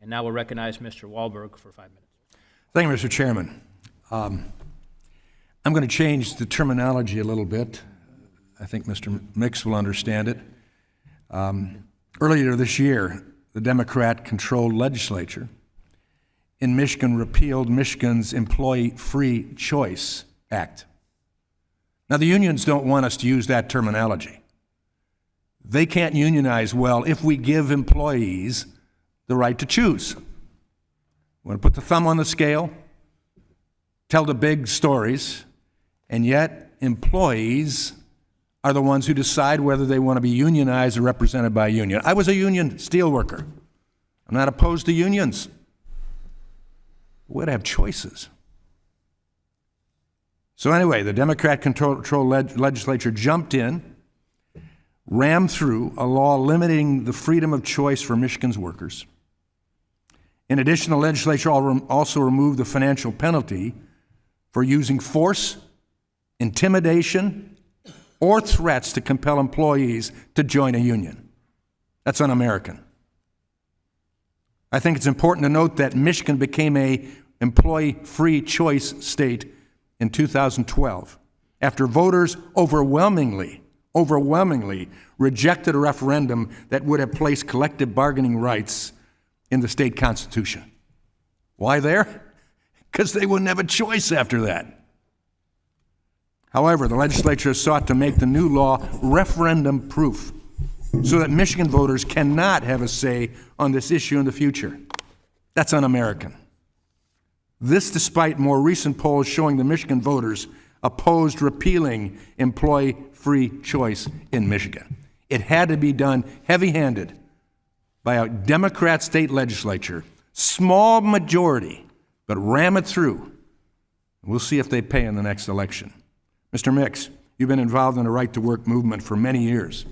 And now we'll recognize Mr. Walberg for 5 minutes. Thank you, Mr. Chairman. I'm going to change the terminology a little bit. I think Mr. Mix will understand it. Earlier this year, the Democrat-controlled legislature in Michigan repealed Michigan's Employee Free Choice Act. Now, the unions don't want us to use that terminology. They can't unionize well if we give employees the right to choose. We want to put the thumb on the scale, tell the big stories, and yet employees are the ones who decide whether they want to be unionized or represented by a union. I was a union steelworker. I'm not opposed to unions. We'd have choices. So anyway, the Democrat-controlled legislature jumped in, rammed through a law limiting the freedom of choice for Michigan's workers. In addition, the legislature also removed the financial penalty for using force, intimidation, or threats to compel employees to join a union. That's un-American. I think it's important to note that Michigan became an employee-free choice state in 2012 after voters overwhelmingly rejected a referendum that would have placed collective bargaining rights in the state constitution. Why there? Because they wouldn't have a choice after that. However, the legislature sought to make the new law referendum-proof so that Michigan voters cannot have a say on this issue in the future. That's un-American. This despite more recent polls showing the Michigan voters opposed repealing employee-free choice in Michigan. It had to be done heavy-handed by a Democrat state legislature, small majority, but ram it through. We'll see if they pay in the next election. Mr. Mix, you've been involved in the right-to-work movement for many years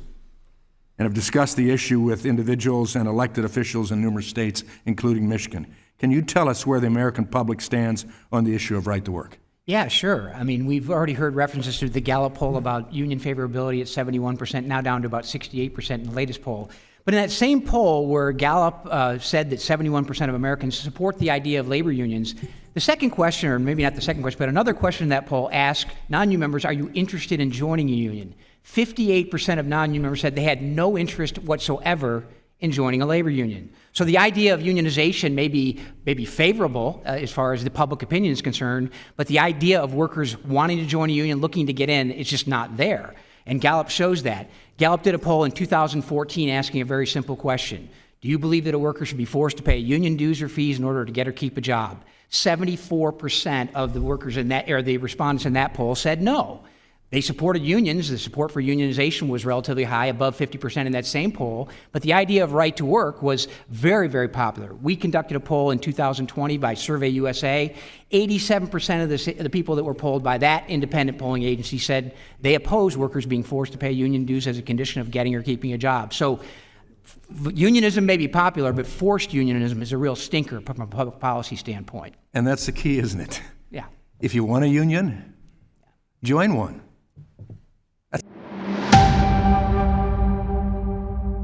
and have discussed the issue with individuals and elected officials in numerous states, including Michigan. Can you tell us where the American public stands on the issue of right to work? Yeah, sure. I mean, we've already heard references to the Gallup poll about union favorability at 71%, now down to about 68% in the latest poll. But in that same poll where Gallup said that 71% of Americans support the idea of labor unions, the second question, or maybe not the second question, but another question in that poll asked non-union members, are you interested in joining a union? 58% of non-union members said they had no interest whatsoever in joining a labor union. So the idea of unionization may be favorable as far as the public opinion is concerned, but the idea of workers wanting to join a union, looking to get in, it's just not there. And Gallup shows that. Gallup did a poll in 2014 asking a very simple question. Do you believe that a worker should be forced to pay union dues or fees in order to get or keep a job? 74% of the workers in that, or the respondents in that poll said no. They supported unions. The support for unionization was relatively high, above 50% in that same poll. But the idea of right to work was very, very popular. We conducted a poll in 2020 by Survey USA. 87% of the people that were polled by that independent polling agency said they oppose workers being forced to pay union dues as a condition of getting or keeping a job. So unionism may be popular, but forced unionism is a real stinker from a public policy standpoint. And that's the key, isn't it? Yeah. If you want a union, join one.